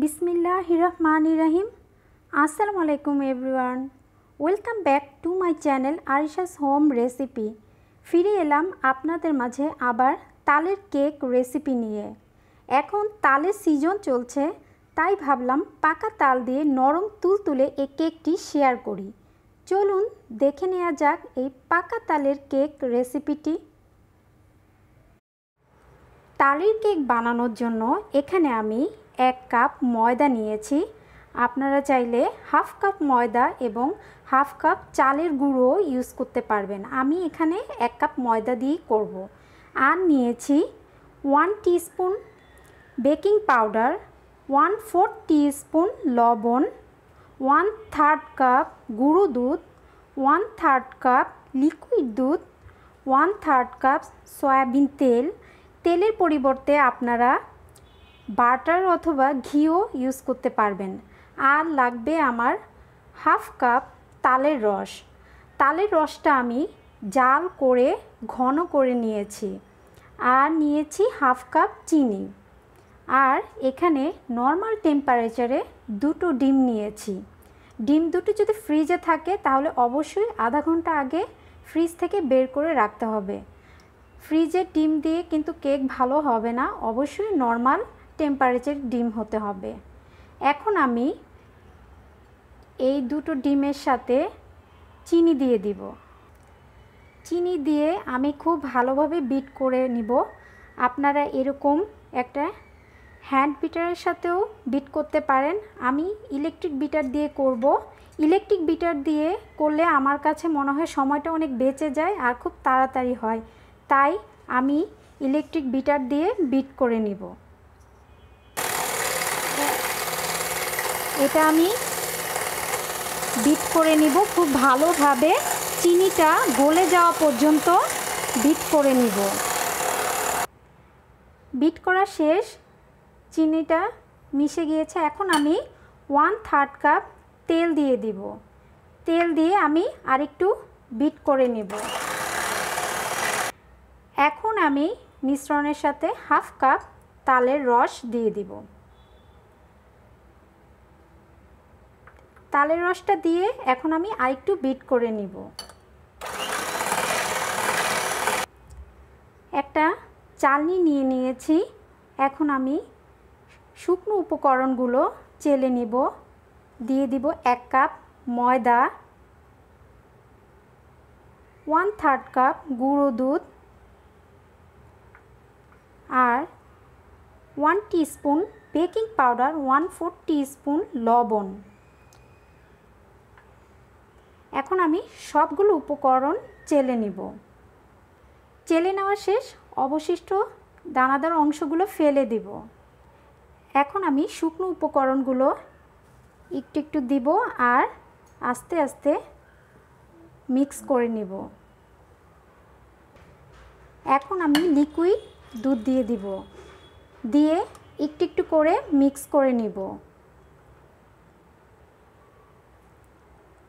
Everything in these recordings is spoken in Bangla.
बिस्मिल्लाहिर्रहमानिर्रहीम। अस्सलामु आलैकुम everyone, welcome back to my channel Arisha's home recipe. ফিরে এলাম আপনাদের মাঝে আবার তালের কেক রেসিপি নিয়ে। এখন তালের সিজন চলছে, তাই ভাবলাম পাকা তাল দিয়ে নরম তুলতুলে এই কেকটি শেয়ার করি। চলুন দেখে নেওয়া যাক এই পাকা তালের কেক রেসিপিটি। তালের কেক বানানোর জন্য এখানে আমি 1 কাপ ময়দা নিয়েছি। আপনারা চাইলে হাফ কাপ ময়দা এবং হাফ কাপ চালের গুঁড়ো ইউজ করতে পারবেন। আমি এখানে 1 কাপ ময়দা দিয়ে করব। আর নিয়েছি 1 টিস্পুন বেকিং পাউডার, 1/4 টিস্পুন লবণ, 1/3 কাপ গুঁড়ো দুধ, 1/3 কাপ লিকুইড দুধ, 1/3 কাপ সয়াবিন তেল। তেলের পরিবর্তে আপনারা বাটার অথবা ঘিও ইউজ করতে পারবেন। আর লাগবে আমার হাফ কাপ তালের রস। তালের রসটা আমি জাল করে ঘন করে নিয়েছি। আর নিয়েছি হাফ কাপ চিনি। আর এখানে নর্মাল টেম্পারেচারে 2টো ডিম নিয়েছি। ডিম দুটো যদি ফ্রিজে থাকে তাহলে অবশ্যই আধা ঘন্টা আগে ফ্রিজ থেকে বের করে রাখতে হবে। ফ্রিজের ডিম দিয়ে কিন্তু কেক ভালো হবে না, অবশ্যই নর্মাল টেম্পারেচার ডিম হতে হবে। এখন আমি এই 2টো ডিমের সাথে চিনি দিয়ে দিব। চিনি দিয়ে আমি খুব ভালোভাবে বিট করে নিব। আপনারা এরকম একটা হ্যান্ড বিটারের সাথেও বিট করতে পারেন। আমি ইলেকট্রিক বিটার দিয়ে করব। ইলেকট্রিক বিটার দিয়ে করলে আমার কাছে মনে হয় সময়টা অনেক বেঁচে যায় আর খুব তাড়াতাড়ি হয়, তাই আমি ইলেকট্রিক বিটার দিয়ে বিট করে নিব। এটা আমি বিট করে নিব খুব ভালোভাবে, চিনিটা গলে যাওয়া পর্যন্ত বিট করে নিব। বিট করা শেষ, চিনিটা মিশে গিয়েছে। এখন আমি 1/3 কাপ তেল দিয়ে দিব। তেল দিয়ে আমি আরেকটু বিট করে নেব। এখন আমি মিশ্রণের সাথে হাফ কাপ তালের রস দিয়ে দিব। তালের রসটা দিয়ে এখন আমি আরেকটু বিট করে নিব। একটা চালনি নিয়ে নিয়েছি। এখন আমি শুকনো উপকরণগুলো চেলে নিব। দিয়ে দিব 1 কাপ ময়দা, 1/3 কাপ গুঁড়ো দুধ আর 1 টিস্পুন বেকিং পাউডার, 1/4 টিস্পুন লবণ। এখন আমি সবগুলো উপকরণ চেলে নিব। চেলে নেওয়া শেষ, অবশিষ্ট দানাদার অংশগুলো ফেলে দিব। এখন আমি শুকনো উপকরণগুলো একটু একটু দিব আর আস্তে আস্তে মিক্স করে নিব। এখন আমি লিকুইড দুধ দিয়ে দিব, দিয়ে একটু একটু করে মিক্স করে নিব।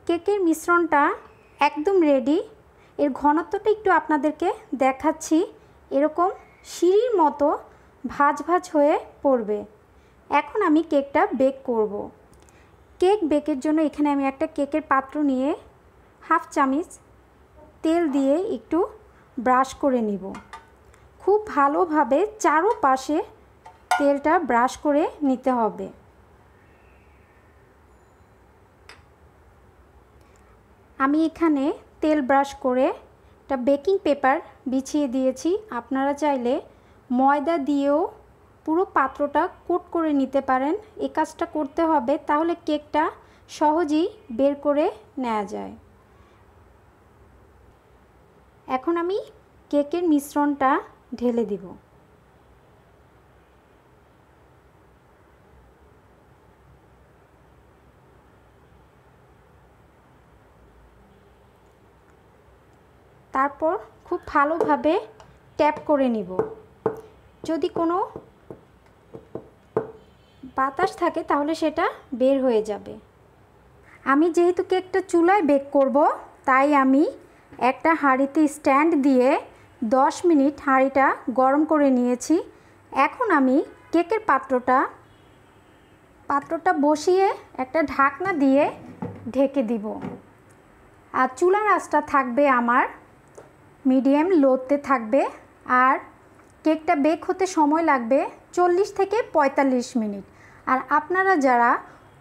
কেকের মিশ্রণটা একদম রেডি। এর ঘনত্বটা একটু আপনাদেরকে দেখাচ্ছি। এরকম সিঁড়ির মতো ভাঁজ ভাঁজ হয়ে পড়বে। এখন আমি কেকটা বেক করব। কেক বেকের জন্য এখানে আমি একটা কেকের পাত্র নিয়ে হাফ চামচ তেল দিয়ে একটু ব্রাশ করে নিব। খুব ভালোভাবে চারপাশে তেলটা ব্রাশ করে নিতে হবে। আমি এখানে তেল ব্রাশ করে একটা বেকিং পেপার বিছিয়ে দিয়েছি। আপনারা চাইলে ময়দা দিয়েও পুরো পাত্রটা কোট করে নিতে পারেন। এই কাজটা করতে হবে, তাহলে কেকটা সহজেই বের করে নেওয়া যায়। এখন আমি কেকের মিশ্রণটা ঢেলে দিব। তারপর খুব ভালোভাবে ট্যাপ করে নিব। যদি কোনো বাতাস থাকে তাহলে সেটা বের হয়ে যাবে। আমি যেহেতু কেকটা চুলায় বেক করব, তাই আমি একটা হাঁড়িতে স্ট্যান্ড দিয়ে 10 মিনিট হাঁড়িটা গরম করে নিয়েছি। এখন আমি কেকের পাত্রটা পাত্রটা বসিয়ে একটা ঢাকনা দিয়ে ঢেকে দিব। আর চুলার আঁচটা থাকবে আমার মিডিয়াম লোতে থাকবে। আর কেকটা বেক হতে সময় লাগবে 40 থেকে 45 মিনিট। আর আপনারা যারা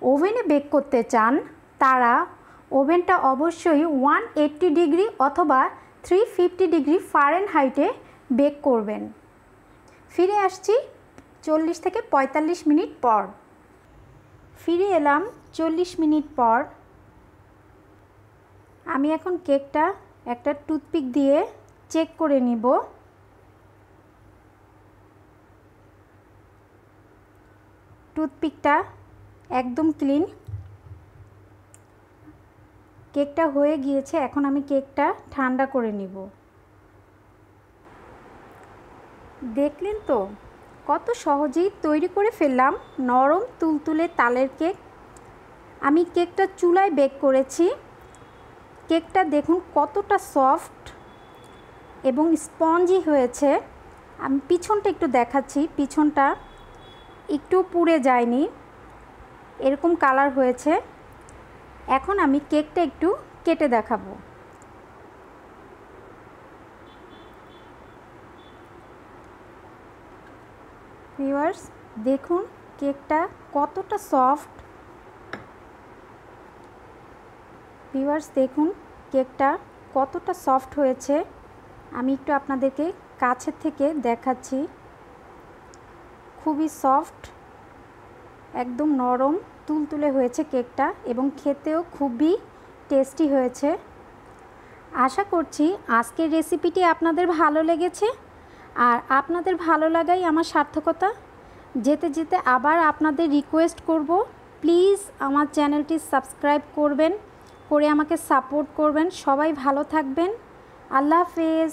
ওভেনে বেক করতে চান তারা ওভেনটা অবশ্যই 180 ডিগ্রি অথবা 350 ডিগ্রি ফারেনহাইটে বেক করবেন। ফিরে আসছি 40 থেকে 45 মিনিট পর। ফিরে এলাম 40 মিনিট পর। আমি এখন কেকটা একটা টুথপিক দিয়ে চেক করে নিব। টুথপিকটা একদম ক্লিন। কেকটা হয়ে গিয়েছে। এখন আমি কেকটা ঠান্ডা করে নিব। দেখলেন তো কত সহজেই তৈরি করে ফেললাম নরম তুলতুলে তালের কেক। আমি কেকটা চুলায় বেক করেছি। কেকটা দেখুন কতটা সফট এবং স্পঞ্জি হয়েছে। আমি পিছনটা একটু দেখাচ্ছি। পিছনটা একটু পুড়ে যায়নি, এরকম কালার হয়েছে। এখন আমি কেকটা একটু কেটে দেখাবো। ভিউয়ার্স দেখুন কেকটা কতটা সফট। ভিউয়ার্স দেখুন কেকটা কতটা সফট হয়েছে। আমি একটু আপনাদেরকে কাছের থেকে দেখাচ্ছি। খুবই সফট, একদম নরম তুলতুলে হয়েছে কেকটা এবং খেতেও খুবই টেস্টি হয়েছে। আশা করছি আজকের রেসিপিটি আপনাদের ভালো লেগেছে। আর আপনাদের ভালো লাগাই আমার সার্থকতা। যেতে যেতে আবার আপনাদের রিকোয়েস্ট করব, প্লিজ আমার চ্যানেলটি সাবস্ক্রাইব করবেন, করে আমাকে সাপোর্ট করবেন। সবাই ভালো থাকবেন। আল্লাহ হাফেজ।